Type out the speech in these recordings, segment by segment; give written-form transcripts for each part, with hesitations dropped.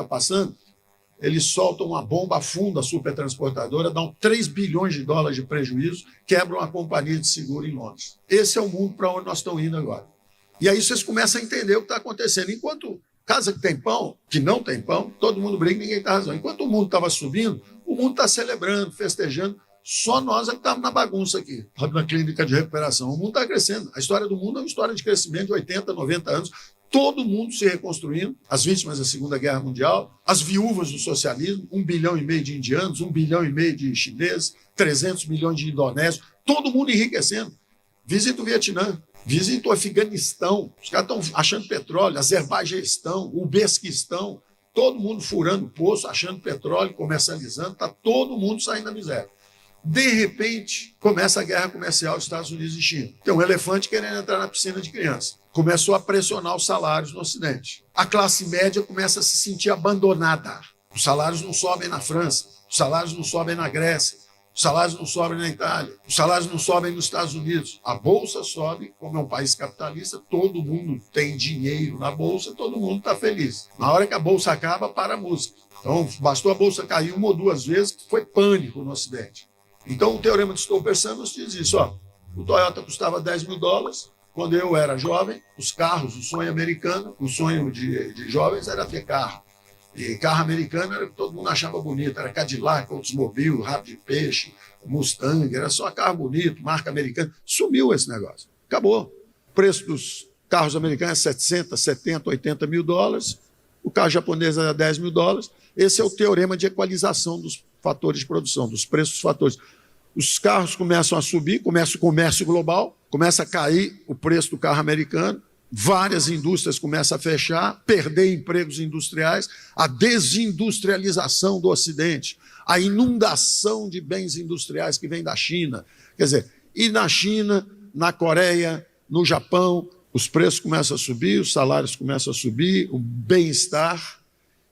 está passando, eles soltam uma bomba, afunda a supertransportadora, dão 3 bilhões de dólares de prejuízo, quebram a companhia de seguro em Londres. Esse é o mundo para onde nós estamos indo agora. E aí vocês começam a entender o que está acontecendo. Enquanto casa que tem pão, que não tem pão, todo mundo briga, ninguém tem razão. Enquanto o mundo estava subindo, o mundo está celebrando, festejando. Só nós é que estamos na bagunça aqui, na clínica de recuperação. O mundo está crescendo. A história do mundo é uma história de crescimento de 80, 90 anos. Todo mundo se reconstruindo, as vítimas da Segunda Guerra Mundial, as viúvas do socialismo, 1,5 bilhão de indianos, 1,5 bilhão de chineses, 300 milhões de indonésios, todo mundo enriquecendo. Visita o Vietnã, visita o Afeganistão, os caras estão achando petróleo, Azerbaijão, o Uzbequistão, todo mundo furando poço, achando petróleo, comercializando, está todo mundo saindo da miséria. De repente, começa a guerra comercial Estados Unidos e China. Tem um elefante querendo entrar na piscina de criança. Começou a pressionar os salários no Ocidente. A classe média começa a se sentir abandonada. Os salários não sobem na França, os salários não sobem na Grécia, os salários não sobem na Itália, os salários não sobem nos Estados Unidos. A Bolsa sobe, como é um país capitalista, todo mundo tem dinheiro na Bolsa, todo mundo está feliz. Na hora que a Bolsa acaba, para a música. Então, bastou a Bolsa cair 1 ou 2 vezes, que foi pânico no Ocidente. Então, o Teorema de Stolper-Samuels diz isso. O Toyota custava 10 mil dólares. Quando eu era jovem, os carros, o sonho americano, o sonho de jovens era ter carro. E carro americano era o que todo mundo achava bonito. Era Cadillac, Oldsmobile, Rabo de Peixe, Mustang. Era só carro bonito, marca americana. Sumiu esse negócio. Acabou. O preço dos carros americanos é 60, 70, 80 mil dólares. O carro japonês era 10 mil dólares. Esse é o teorema de equalização dos fatores de produção, dos preços dos fatores. Os carros começam a subir, começa o comércio global, começa a cair o preço do carro americano, várias indústrias começam a fechar, perder empregos industriais, a desindustrialização do Ocidente, a inundação de bens industriais que vem da China. Quer dizer, e na China, na Coreia, no Japão, os preços começam a subir, os salários começam a subir, o bem-estar.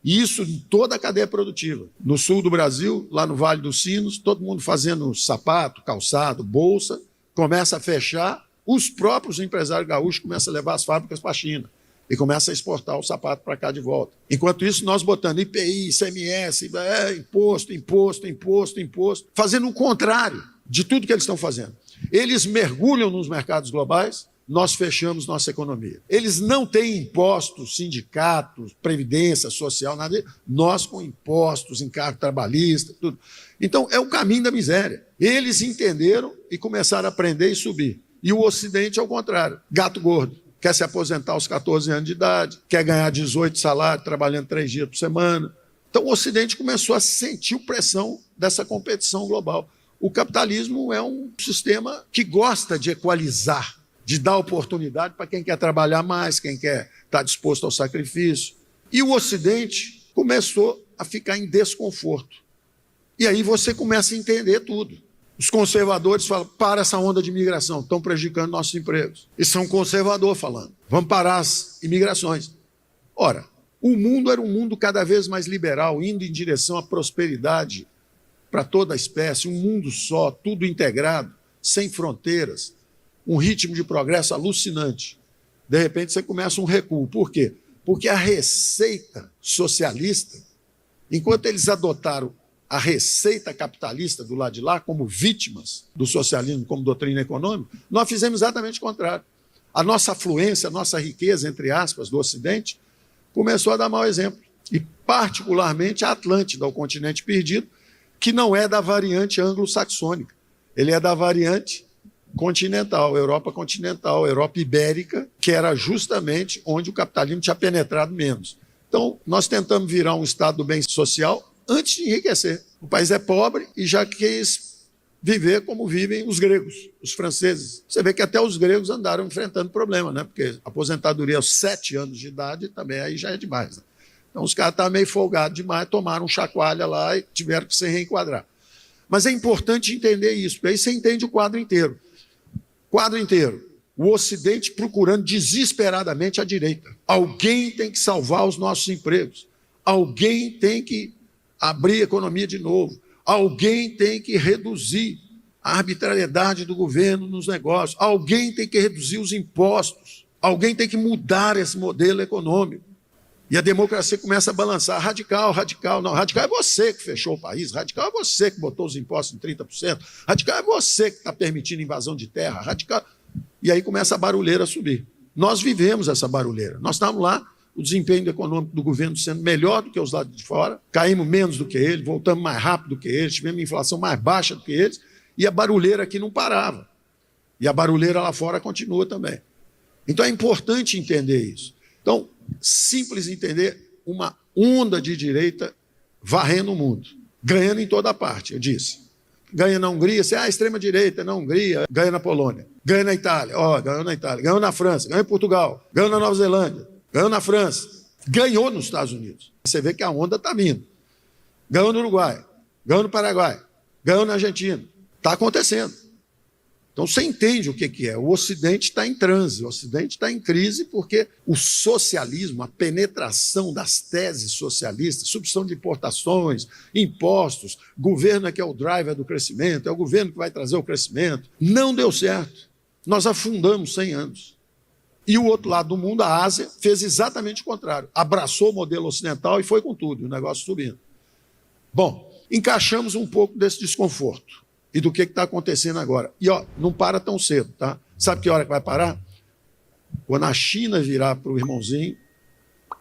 E isso em toda a cadeia produtiva. No sul do Brasil, lá no Vale dos Sinos, todo mundo fazendo sapato, calçado, bolsa, começa a fechar, os próprios empresários gaúchos começam a levar as fábricas para a China e começam a exportar o sapato para cá de volta. Enquanto isso, nós botando IPI, ICMS, imposto, fazendo o contrário de tudo que eles estão fazendo. Eles mergulham nos mercados globais, nós fechamos nossa economia. Eles não têm impostos, sindicatos, previdência social, nada disso. Nós com impostos, encargo trabalhista, tudo. Então, é o caminho da miséria. Eles entenderam e começaram a aprender e subir. E o Ocidente, ao contrário, gato gordo. Quer se aposentar aos 14 anos de idade, quer ganhar 18 salários, trabalhando 3 dias por semana. Então, o Ocidente começou a sentir pressão dessa competição global. O capitalismo é um sistema que gosta de equalizar, de dar oportunidade para quem quer trabalhar mais, quem quer estar disposto ao sacrifício. E o Ocidente começou a ficar em desconforto. E aí você começa a entender tudo. Os conservadores falam, para essa onda de imigração, estão prejudicando nossos empregos. Isso é um conservador falando, vamos parar as imigrações. Ora, o mundo era um mundo cada vez mais liberal, indo em direção à prosperidade para toda a espécie, um mundo só, tudo integrado, sem fronteiras, um ritmo de progresso alucinante. De repente, você começa um recuo. Por quê? Porque a receita socialista, enquanto eles adotaram a receita capitalista do lado de lá, como vítimas do socialismo, como doutrina econômica, nós fizemos exatamente o contrário. A nossa afluência, a nossa riqueza, entre aspas, do Ocidente, começou a dar mau exemplo. E, particularmente, a Atlântida, o continente perdido, que não é da variante anglo-saxônica. Ele é da variante continental, Europa ibérica, que era justamente onde o capitalismo tinha penetrado menos. Então, nós tentamos virar um estado do bem social antes de enriquecer. O país é pobre e já quis viver como vivem os gregos, os franceses. Você vê que até os gregos andaram enfrentando problema, né? Porque aposentadoria aos 7 anos de idade também aí já é demais, né? Então, os caras estavam meio folgados demais, tomaram um chacoalha lá e tiveram que se reenquadrar. Mas é importante entender isso, porque aí você entende o quadro inteiro. Quadro inteiro. O Ocidente procurando desesperadamente a direita. Alguém tem que salvar os nossos empregos. Alguém tem que abrir a economia de novo. Alguém tem que reduzir a arbitrariedade do governo nos negócios. Alguém tem que reduzir os impostos. Alguém tem que mudar esse modelo econômico. E a democracia começa a balançar. Radical, radical. Não, radical é você que fechou o país. Radical é você que botou os impostos em 30%. Radical é você que está permitindo invasão de terra. Radical. E aí começa a barulheira a subir. Nós vivemos essa barulheira. Nós estávamos lá, o desempenho econômico do governo sendo melhor do que os lados de fora, caímos menos do que eles, voltamos mais rápido do que eles, tivemos inflação mais baixa do que eles, e a barulheira aqui não parava. E a barulheira lá fora continua também. Então é importante entender isso. Então, simples entender uma onda de direita varrendo o mundo, ganhando em toda parte, eu disse. Ganha na Hungria, extrema-direita na Hungria, ganha na Polônia, ganha na Itália, ganhou na Itália, ganhou na França, ganhou em Portugal, ganhou na Nova Zelândia, ganhou na França, ganhou nos Estados Unidos. Você vê que a onda está vindo. Ganhou no Uruguai, ganhou no Paraguai, ganhou na Argentina. Está acontecendo. Então, você entende o que é. O Ocidente está em transe, o Ocidente está em crise porque o socialismo, a penetração das teses socialistas, substituição de importações, impostos, governo é que é o driver do crescimento, é o governo que vai trazer o crescimento, não deu certo. Nós afundamos 100 anos. E o outro lado do mundo, a Ásia, fez exatamente o contrário. Abraçou o modelo ocidental e foi com tudo, o negócio subindo. Bom, encaixamos um pouco desse desconforto. E do que está acontecendo agora. E, não para tão cedo, tá? Sabe que hora que vai parar? Quando a China virar para o irmãozinho,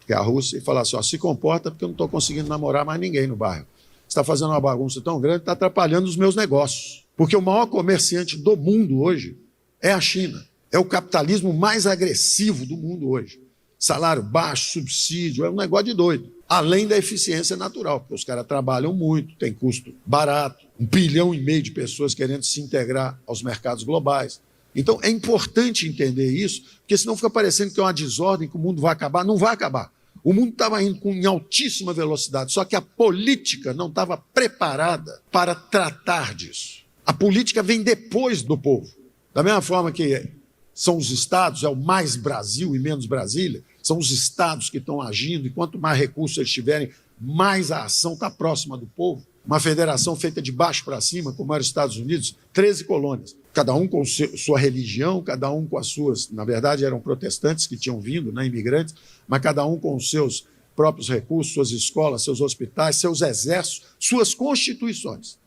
que é a Rússia, e falar assim, se comporta porque eu não estou conseguindo namorar mais ninguém no bairro. Você está fazendo uma bagunça tão grande, está atrapalhando os meus negócios. Porque o maior comerciante do mundo hoje é a China. É o capitalismo mais agressivo do mundo hoje. Salário baixo, subsídio, é um negócio de doido. Além da eficiência natural, porque os caras trabalham muito, tem custo barato, 1,5 bilhão de pessoas querendo se integrar aos mercados globais. Então, é importante entender isso, porque senão fica parecendo que é uma desordem, que o mundo vai acabar. Não vai acabar. O mundo estava indo em altíssima velocidade, só que a política não estava preparada para tratar disso. A política vem depois do povo. Da mesma forma que são os estados, é o mais Brasil e menos Brasília, são os estados que estão agindo, e quanto mais recursos eles tiverem, mais a ação está próxima do povo. Uma federação feita de baixo para cima, como era os Estados Unidos, 13 colônias, cada um com sua religião, cada um com as suas, na verdade eram protestantes que tinham vindo, imigrantes, mas cada um com os seus próprios recursos, suas escolas, seus hospitais, seus exércitos, suas constituições.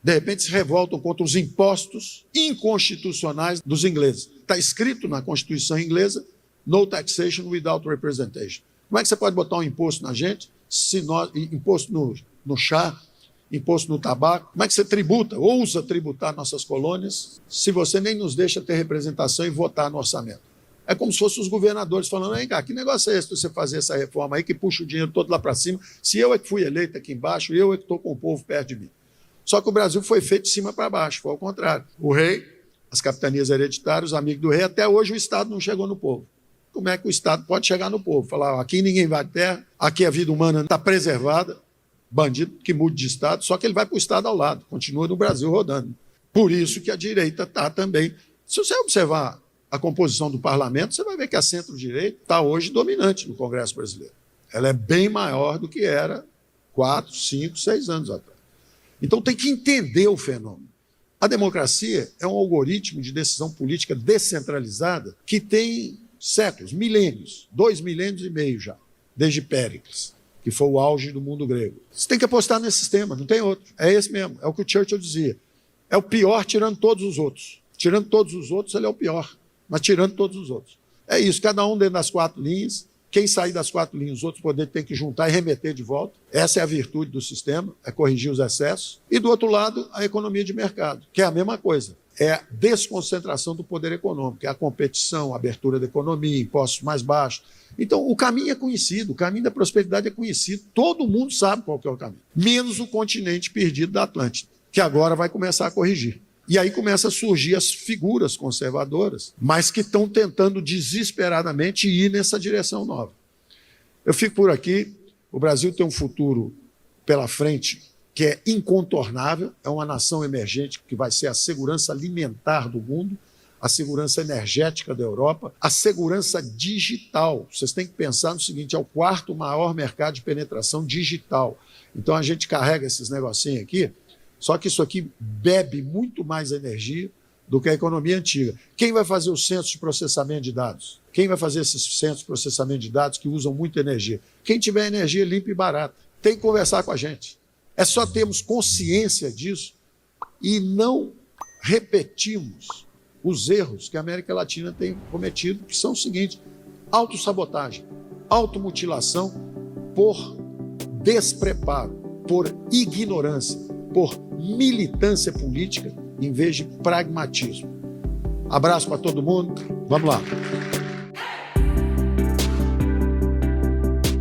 De repente se revoltam contra os impostos inconstitucionais dos ingleses. Está escrito na Constituição inglesa, no taxation without representation. Como é que você pode botar um imposto na gente, imposto no chá, imposto no tabaco? Como é que você tributa, ousa tributar nossas colônias, se você nem nos deixa ter representação e votar no orçamento? É como se fossem os governadores falando, vem cá, que negócio é esse de você fazer essa reforma aí que puxa o dinheiro todo lá para cima, se eu é que fui eleito aqui embaixo, eu é que estou com o povo perto de mim. Só que o Brasil foi feito de cima para baixo, foi ao contrário. O rei, as capitanias hereditárias, os amigos do rei, até hoje o Estado não chegou no povo. Como é que o Estado pode chegar no povo? Falar, aqui ninguém vai terra, aqui a vida humana está preservada, bandido que mude de Estado, só que ele vai para o Estado ao lado, continua no Brasil rodando. Por isso que a direita está também. Se você observar a composição do parlamento, você vai ver que a centro-direita está hoje dominante no Congresso brasileiro. Ela é bem maior do que era 4, 5, 6 anos atrás. Então tem que entender o fenômeno. A democracia é um algoritmo de decisão política descentralizada que tem séculos, milênios, 2,5 milênios já, desde Péricles, que foi o auge do mundo grego. Você tem que apostar nesse sistema, não tem outro. É esse mesmo, é o que o Churchill dizia. É o pior tirando todos os outros. Tirando todos os outros, ele é o pior, mas tirando todos os outros. É isso, cada um dentro das 4 linhas. Quem sair das 4 linhas, os outros poderes têm que juntar e remeter de volta. Essa é a virtude do sistema, é corrigir os excessos. E, do outro lado, a economia de mercado, que é a mesma coisa. É a desconcentração do poder econômico, é a competição, a abertura da economia, impostos mais baixos. Então, o caminho é conhecido, o caminho da prosperidade é conhecido. Todo mundo sabe qual que é o caminho. Menos o continente perdido da Atlântida, que agora vai começar a corrigir. E aí começam a surgir as figuras conservadoras, mas que estão tentando desesperadamente ir nessa direção nova. Eu fico por aqui. O Brasil tem um futuro pela frente que é incontornável, é uma nação emergente que vai ser a segurança alimentar do mundo, a segurança energética da Europa, a segurança digital. Vocês têm que pensar no seguinte, é o 4º maior mercado de penetração digital. Então a gente carrega esses negocinhos aqui, só que isso aqui bebe muito mais energia do que a economia antiga. Quem vai fazer os centros de processamento de dados? Quem vai fazer esses centros de processamento de dados que usam muita energia? Quem tiver energia limpa e barata. Tem que conversar com a gente. É só termos consciência disso e não repetirmos os erros que a América Latina tem cometido, que são os seguintes: autossabotagem, automutilação por despreparo, por ignorância, por militância política, em vez de pragmatismo. Abraço para todo mundo. Vamos lá.